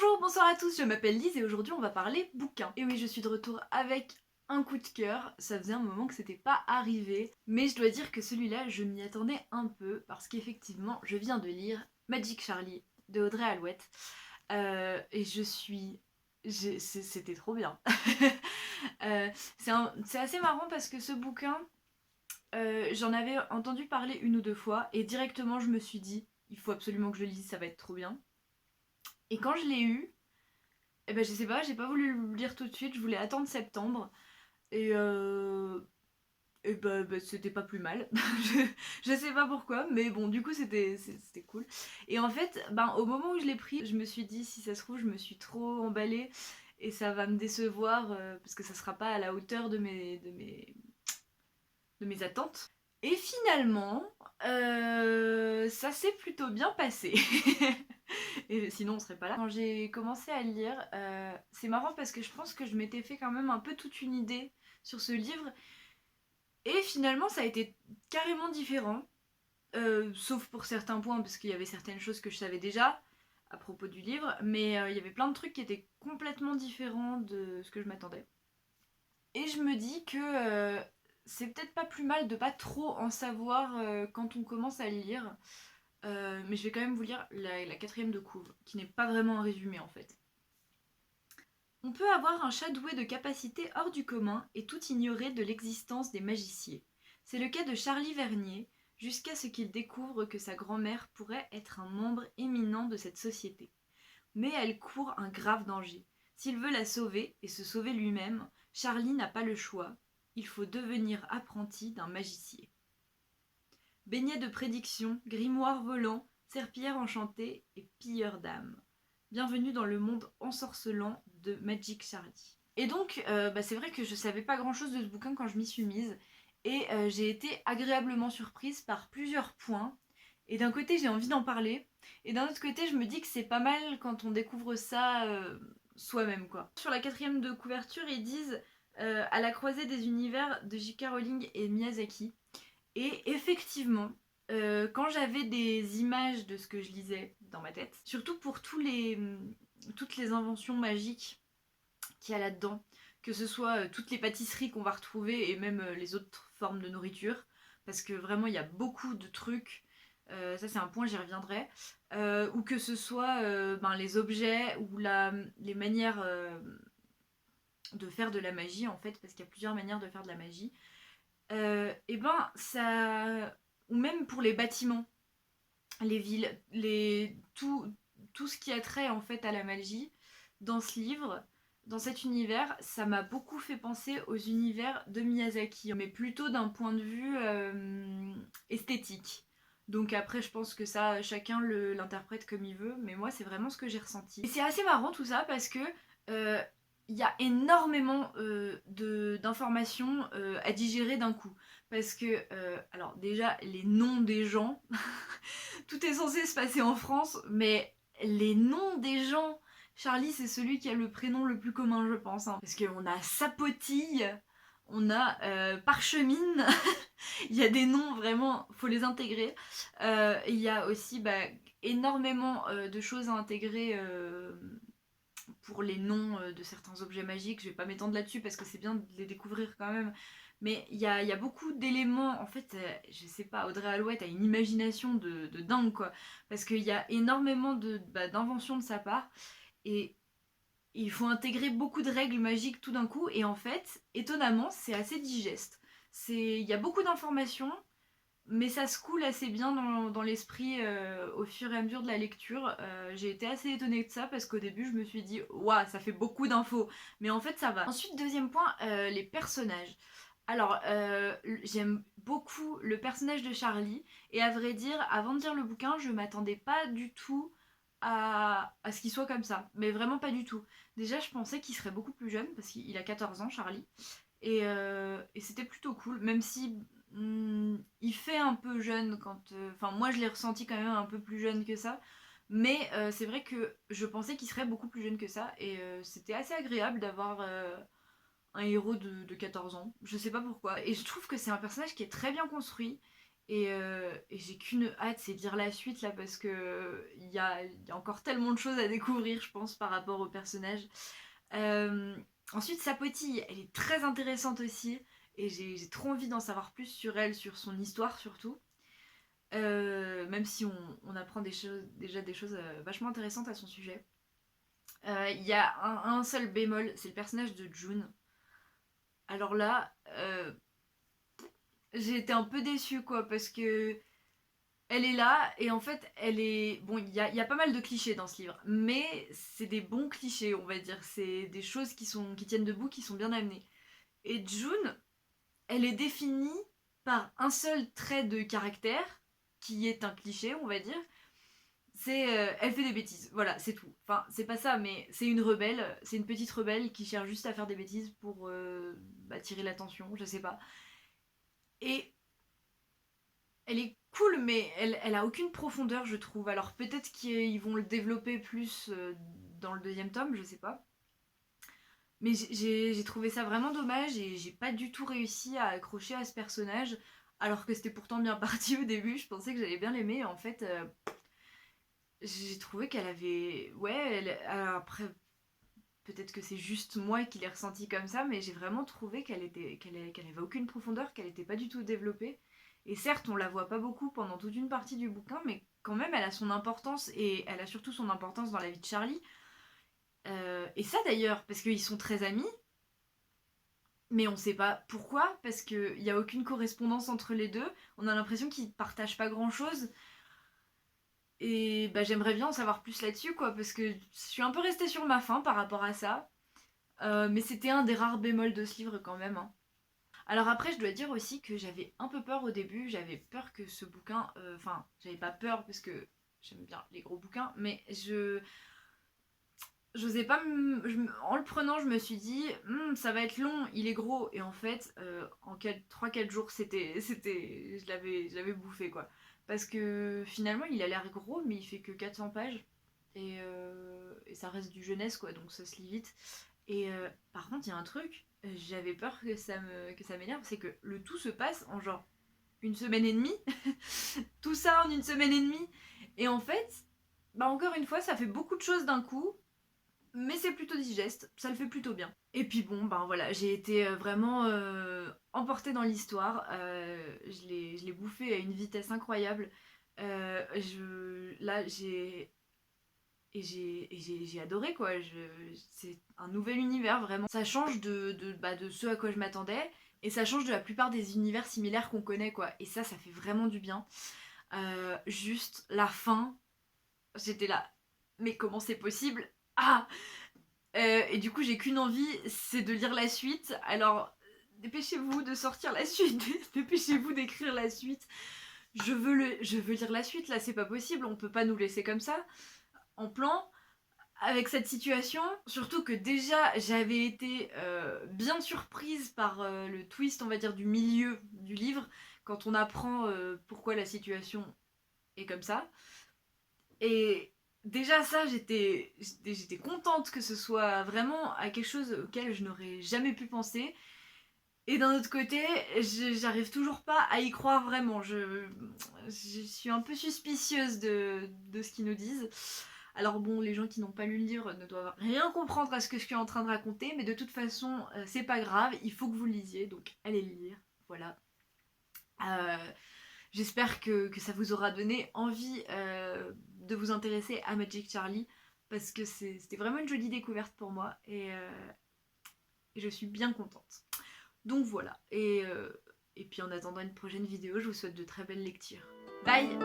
Bonjour, bonsoir à tous, je m'appelle Lise et aujourd'hui on va parler bouquins. Et oui, je suis de retour avec un coup de cœur, ça faisait un moment que c'était pas arrivé, mais je dois dire que celui-là je m'y attendais un peu parce qu'effectivement je viens de lire Magic Charlie de Audrey Alouette et c'était trop bien. Euh, c'est assez marrant parce que ce bouquin, j'en avais entendu parler une ou deux fois et directement je me suis dit il faut absolument que je le lise, ça va être trop bien. Et quand je l'ai eu, eh ben je sais pas, j'ai pas voulu le lire tout de suite, je voulais attendre septembre. Et, c'était pas plus mal. je sais pas pourquoi, mais bon, du coup c'était cool. Et en fait, ben, au moment où je l'ai pris, je me suis dit, si ça se trouve, je me suis trop emballée et ça va me décevoir parce que ça sera pas à la hauteur de mes attentes. Et finalement, ça s'est plutôt bien passé. Et sinon on serait pas là. Quand j'ai commencé à le lire, c'est marrant parce que je pense que je m'étais fait quand même un peu toute une idée sur ce livre. Et finalement ça a été carrément différent. Sauf pour certains points, parce qu'il y avait certaines choses que je savais déjà à propos du livre. Mais il y avait plein de trucs qui étaient complètement différents de ce que je m'attendais. Et je me dis que c'est peut-être pas plus mal de pas trop en savoir quand on commence à le lire. Mais je vais quand même vous lire la quatrième de couve, qui n'est pas vraiment un résumé en fait. On peut avoir un chat doué de capacités hors du commun et tout ignorer de l'existence des magiciers. C'est le cas de Charlie Vernier, jusqu'à ce qu'il découvre que sa grand-mère pourrait être un membre éminent de cette société. Mais elle court un grave danger. S'il veut la sauver et se sauver lui-même, Charlie n'a pas le choix. Il faut devenir apprenti d'un magicien. Baigné de prédictions, grimoires volants, serpillères enchantées et pilleurs d'âmes. Bienvenue dans le monde ensorcelant de Magic Charlie. Et donc, c'est vrai que je savais pas grand chose de ce bouquin quand je m'y suis mise. Et j'ai été agréablement surprise par plusieurs points. Et d'un côté, j'ai envie d'en parler. Et d'un autre côté, je me dis que c'est pas mal quand on découvre ça soi-même, quoi. Sur la quatrième de couverture, ils disent à la croisée des univers de J.K. Rowling et Miyazaki. Et effectivement, quand j'avais des images de ce que je lisais dans ma tête, surtout pour toutes les inventions magiques qu'il y a là-dedans, que ce soit toutes les pâtisseries qu'on va retrouver et même les autres formes de nourriture, parce que vraiment il y a beaucoup de trucs, ça c'est un point, j'y reviendrai, ou que ce soit les objets ou les manières de faire de la magie en fait, parce qu'il y a plusieurs manières de faire de la magie. Et ben ça, ou même pour les bâtiments, les villes, tout ce qui a trait en fait à la magie dans ce livre, dans cet univers, ça m'a beaucoup fait penser aux univers de Miyazaki, mais plutôt d'un point de vue esthétique. Donc après, je pense que ça, chacun l'interprète comme il veut, mais moi, c'est vraiment ce que j'ai ressenti. Et c'est assez marrant tout ça parce que euh, il y a énormément d'informations à digérer d'un coup. Parce que, alors déjà, les noms des gens, tout est censé se passer en France, mais les noms des gens, Charlie, c'est celui qui a le prénom le plus commun, je pense. Hein. Parce qu'on a Sapotille, on a Parchemine, il y a des noms vraiment, faut les intégrer. Il y a aussi énormément de choses à intégrer pour les noms de certains objets magiques. Je vais pas m'étendre là-dessus parce que c'est bien de les découvrir quand même. Mais il y a beaucoup d'éléments, en fait, je sais pas, Audrey Alouette a une imagination de dingue quoi. Parce qu'il y a énormément d'inventions de sa part. Et il faut intégrer beaucoup de règles magiques tout d'un coup. Et en fait, étonnamment, c'est assez digeste. Il y a beaucoup d'informations, mais ça se coule assez bien dans l'esprit au fur et à mesure de la lecture. J'ai été assez étonnée de ça parce qu'au début je me suis dit waouh, ça fait beaucoup d'infos, mais en fait ça va. Ensuite, deuxième point, les personnages. Alors, j'aime beaucoup le personnage de Charlie, et à vrai dire, avant de lire le bouquin, je m'attendais pas du tout à ce qu'il soit comme ça, mais vraiment pas du tout. Déjà, je pensais qu'il serait beaucoup plus jeune parce qu'il a 14 ans, Charlie. Et c'était plutôt cool, même si il fait un peu jeune quand. Enfin, moi je l'ai ressenti quand même un peu plus jeune que ça. Mais c'est vrai que je pensais qu'il serait beaucoup plus jeune que ça. Et c'était assez agréable d'avoir un héros de 14 ans. Je sais pas pourquoi. Et je trouve que c'est un personnage qui est très bien construit. Et j'ai qu'une hâte, c'est de lire la suite là, parce que il y a encore tellement de choses à découvrir, je pense, par rapport au personnage. Euh, Ensuite, Sapoti, elle est très intéressante aussi, et j'ai trop envie d'en savoir plus sur elle, sur son histoire surtout. Même si on apprend déjà des choses vachement intéressantes à son sujet. Il y a un seul bémol, c'est le personnage de June. Alors là, j'ai été un peu déçue, quoi, parce que elle est là, et en fait, elle est... Bon, il y a pas mal de clichés dans ce livre, mais c'est des bons clichés, on va dire. C'est des choses qui tiennent debout, qui sont bien amenées. Et June, elle est définie par un seul trait de caractère, qui est un cliché, on va dire. C'est elle fait des bêtises, voilà, c'est tout. Enfin, c'est pas ça, mais c'est une rebelle, c'est une petite rebelle qui cherche juste à faire des bêtises pour attirer l'attention, je sais pas. Et elle est cool, mais elle a aucune profondeur, je trouve. Alors peut-être qu'ils vont le développer plus dans le deuxième tome, je sais pas. Mais j'ai trouvé ça vraiment dommage, et j'ai pas du tout réussi à accrocher à ce personnage, alors que c'était pourtant bien parti au début. Je pensais que j'allais bien l'aimer, en fait, j'ai trouvé qu'elle avait... Ouais, alors après, peut-être que c'est juste moi qui l'ai ressenti comme ça, mais j'ai vraiment trouvé qu'elle avait aucune profondeur, qu'elle était pas du tout développée. Et certes, on la voit pas beaucoup pendant toute une partie du bouquin, mais quand même, elle a son importance, et elle a surtout son importance dans la vie de Charlie. Et ça d'ailleurs, parce qu'ils sont très amis, mais on sait pas pourquoi, parce qu'il y a aucune correspondance entre les deux. On a l'impression qu'ils partagent pas grand-chose. Et bah, j'aimerais bien en savoir plus là-dessus, quoi, parce que je suis un peu restée sur ma faim par rapport à ça. Mais c'était un des rares bémols de ce livre quand même, hein. Alors après, je dois dire aussi que j'avais un peu peur au début. J'avais peur que ce bouquin... Enfin, j'avais pas peur parce que j'aime bien les gros bouquins, mais j'osais pas... En le prenant, je me suis dit, ça va être long, il est gros. Et en fait, en 3-4 jours, je l'avais bouffé, quoi. Parce que finalement, il a l'air gros, mais il fait que 400 pages. Et ça reste du jeunesse, quoi, donc ça se lit vite. Et par contre, il y a un truc, j'avais peur que ça m'énerve, c'est que le tout se passe en genre une semaine et demie. Tout ça en une semaine et demie. Et en fait, bah encore une fois, ça fait beaucoup de choses d'un coup, mais c'est plutôt digeste, ça le fait plutôt bien. Et puis bon, ben voilà, j'ai été vraiment emportée dans l'histoire. Je l'ai bouffé à une vitesse incroyable. Là, j'ai adoré, quoi. C'est un nouvel univers, vraiment. Ça change de ce à quoi je m'attendais, et ça change de la plupart des univers similaires qu'on connaît, quoi. Et ça fait vraiment du bien. Juste la fin, j'étais là, mais comment c'est possible? Ah! Et du coup, j'ai qu'une envie, c'est de lire la suite. Alors, dépêchez-vous de sortir la suite, dépêchez-vous d'écrire la suite. Je veux lire la suite, là, c'est pas possible, on peut pas nous laisser comme ça, en plan, avec cette situation. Surtout que déjà, j'avais été bien surprise par le twist, on va dire, du milieu du livre, quand on apprend pourquoi la situation est comme ça. Et déjà ça, j'étais contente que ce soit vraiment à quelque chose auquel je n'aurais jamais pu penser. Et d'un autre côté, j'arrive toujours pas à y croire vraiment. Je suis un peu suspicieuse de ce qu'ils nous disent. Alors bon, les gens qui n'ont pas lu le livre ne doivent rien comprendre à ce que je suis en train de raconter, mais de toute façon, c'est pas grave, il faut que vous le lisiez, donc allez le lire, voilà. Euh, J'espère que ça vous aura donné envie de vous intéresser à Magic Charlie, parce que c'était vraiment une jolie découverte pour moi, et je suis bien contente. Donc voilà, et puis en attendant une prochaine vidéo, je vous souhaite de très belles lectures. Bye!